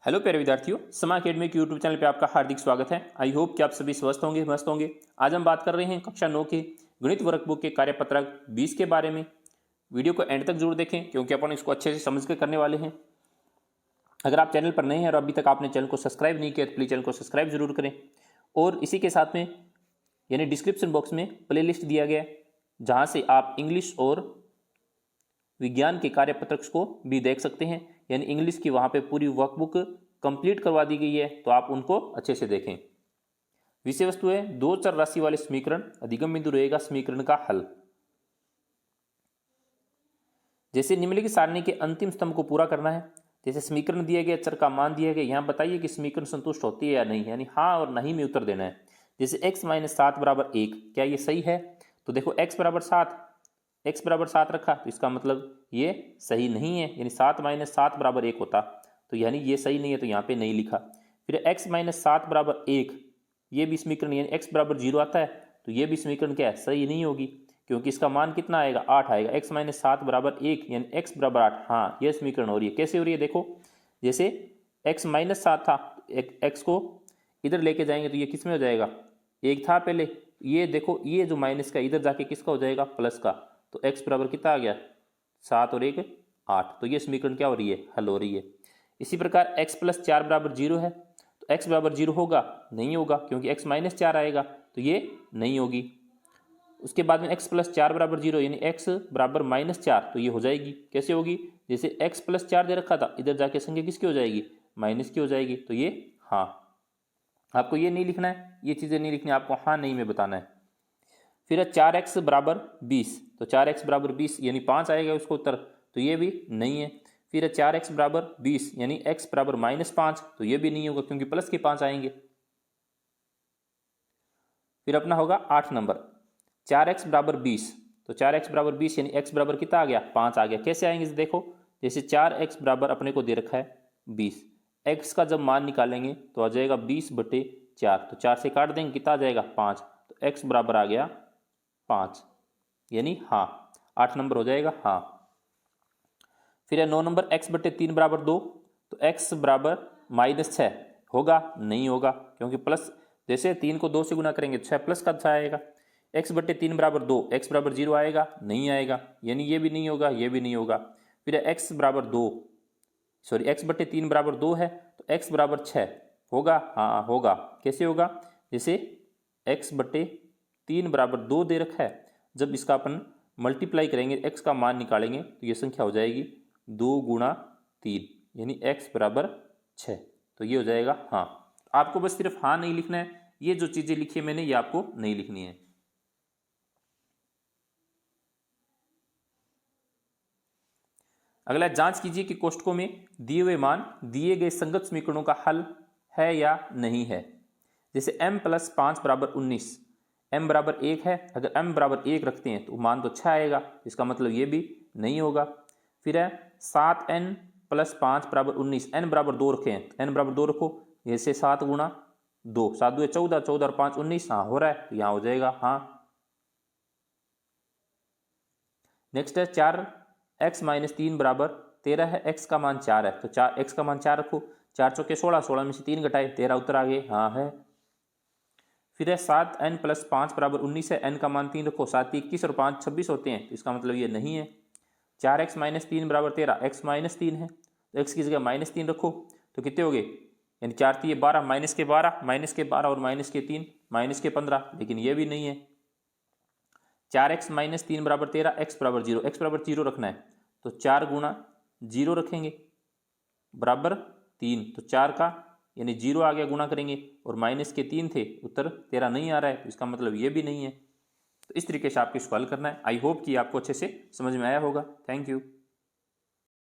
Hello प्यारे विद्यार्थियों, समा अकेडमी के यूट्यूब चैनल पे आपका हार्दिक स्वागत है। आई होप कि आप सभी स्वस्थ होंगे, मस्त होंगे। आज हम बात कर रहे हैं कक्षा 9 के गणित वर्कबुक के कार्यपत्रक 20 के बारे में। वीडियो को एंड तक जरूर देखें क्योंकि अपन इसको अच्छे से समझ कर करने वाले हैं। अगर आप चैनल पर नए हैं और अभी तक आपने चैनल को सब्सक्राइब नहीं किया तो प्लीज़ चैनल को सब्सक्राइब जरूर करें। और इसी के साथ में यानी डिस्क्रिप्शन बॉक्स में प्ले लिस्ट दिया गया है जहाँ से आप इंग्लिश और विज्ञान के कार्यपत्रक को भी देख सकते हैं। यानी इंग्लिश की वहाँ पे पूरी वर्कबुक कंप्लीट करवा दी गई है, तो आप उनको अच्छे से देखें। विषय वस्तु है दो चर राशि वाले समीकरण, अधिगम बिंदु रहेगा समीकरण का हल। जैसे निम्नलिखित सारणी के अंतिम स्तंभ को पूरा करना है। जैसे समीकरण दिया गया, चर का मान दिया गया, यहाँ बताइए कि समीकरण संतुष्ट होती है या नहीं, यानी हाँ और नहीं में उत्तर देना है। जैसे x - 7 = 1, क्या ये सही है? तो देखो x = 7 रखा, तो इसका मतलब ये सही नहीं है, यानी 7 - 7 = 1 होता, तो यानी ये सही नहीं है, तो यहाँ पे नहीं लिखा। फिर x - 7 = 1, ये भी समीकरण यानी x = 0 आता है, तो ये भी समीकरण क्या है, सही नहीं होगी, क्योंकि इसका मान कितना आएगा, 8 आएगा। x - 7 = 1 यानी x = 8, हाँ ये समीकरण हो रही है। कैसे हो रही है देखो, जैसे x - 7 था, x को इधर लेके जाएंगे तो ये किस में हो जाएगा, 1 था पहले, ये देखो ये जो माइनस का इधर जाके किसका हो जाएगा, प्लस का, तो x बराबर कितना आ गया, 7 और 1 8, तो ये समीकरण क्या हो रही है, हल हो रही है। इसी प्रकार x + 4 = 0 है, तो x = 0 होगा, नहीं होगा, क्योंकि x - 4 आएगा, तो ये नहीं होगी। उसके बाद में x + 4 = 0 यानी x = -4, तो ये हो जाएगी। कैसे होगी, जैसे x + 4 दे रखा था, इधर जाके संख्या किसकी हो जाएगी, माइनस की हो जाएगी, तो ये हाँ। आपको ये नहीं लिखना है, ये चीज़ें नहीं लिखनी, आपको हाँ नहीं में बताना है। फिर 4x = 20, तो 4x = 20 यानी 5 आएगा उसको उत्तर, तो ये भी नहीं है। फिर 4x = 20 यानी x = -5, तो ये भी नहीं होगा, क्योंकि प्लस के 5 आएंगे। फिर अपना होगा 8 नंबर, 4x = 20, तो 4x = 20 यानी x बराबर कितना आ गया, 5 आ गया। कैसे आएंगे देखो, जैसे 4x बराबर अपने को दे रखा है 20, x का जब मान निकालेंगे तो आ जाएगा 20/4, तो 4 से काट देंगे, कितना आ जाएगा, 5, तो x बराबर आ गया 5, यानी हाँ 8 नंबर हो जाएगा हाँ। फिर है 9 नंबर, x/3 = 2, तो x बराबर -6 होगा, नहीं होगा, क्योंकि प्लस, जैसे 3 को 2 से गुना करेंगे 6 प्लस का 6 आएगा। x/3 = 2, x = 0 आएगा, नहीं आएगा, यानी ये भी नहीं होगा, ये भी नहीं होगा। फिर x = 2, सॉरी x/3 = 2 है, तो x = 6 होगा, हाँ होगा। कैसे होगा, जैसे x/3 = 2 दे रखा है, जब इसका अपन मल्टीप्लाई करेंगे, x का मान निकालेंगे, तो ये संख्या हो जाएगी 2 × 3 यानी x = 6, तो ये हो जाएगा हाँ। आपको बस सिर्फ हाँ नहीं लिखना है, ये जो चीज़ें लिखी है मैंने ये आपको नहीं लिखनी है। अगला, जांच कीजिए कि कोष्ठकों में दिए हुए मान दिए गए संगत समीकरणों का हल है या नहीं है। जैसे m + 5 = 19, m = 1 है, अगर m = 1 रखते हैं तो मान तो 6 आएगा, इसका मतलब ये भी नहीं होगा। फिर है 7n + 5 = 19, n = 2 रखे हैं, n = 2 रखो, जैसे 7 × 2, 7 × 2 = 14, 14 और 5 19, हाँ हो रहा है, तो यहाँ हो जाएगा हाँ। नेक्स्ट है 4x - 3 = 13 है, x का मान 4 है, तो 4x का मान 4 रखो, 4 × 4 = 16, 16 में से 3 घटाए 13 उत्तर आ गए, हाँ है। फिर है 7n + 5 = 19 है, n का मान 3 रखो, 7 × 21 और 5 × 26 होते हैं, तो इसका मतलब ये नहीं है। 4x - 3 = 13, x - 3 है, तो x की जगह -3 रखो, तो कितने हो गए, यानी 4 × 3 = 12, -12 और -3 -15, लेकिन ये भी नहीं है। 4x - 3 = 13, x = 0, x = 0 रखना है, तो 4 × 0 रखेंगे बराबर 3, तो 4 का यानी 0 आ गया, गुणा करेंगे, और -3 थे, उत्तर 13 नहीं आ रहा है, तो इसका मतलब ये भी नहीं है। तो इस तरीके से आपको इसको हल करना है। आई होप कि आपको अच्छे से समझ में आया होगा। Thank you.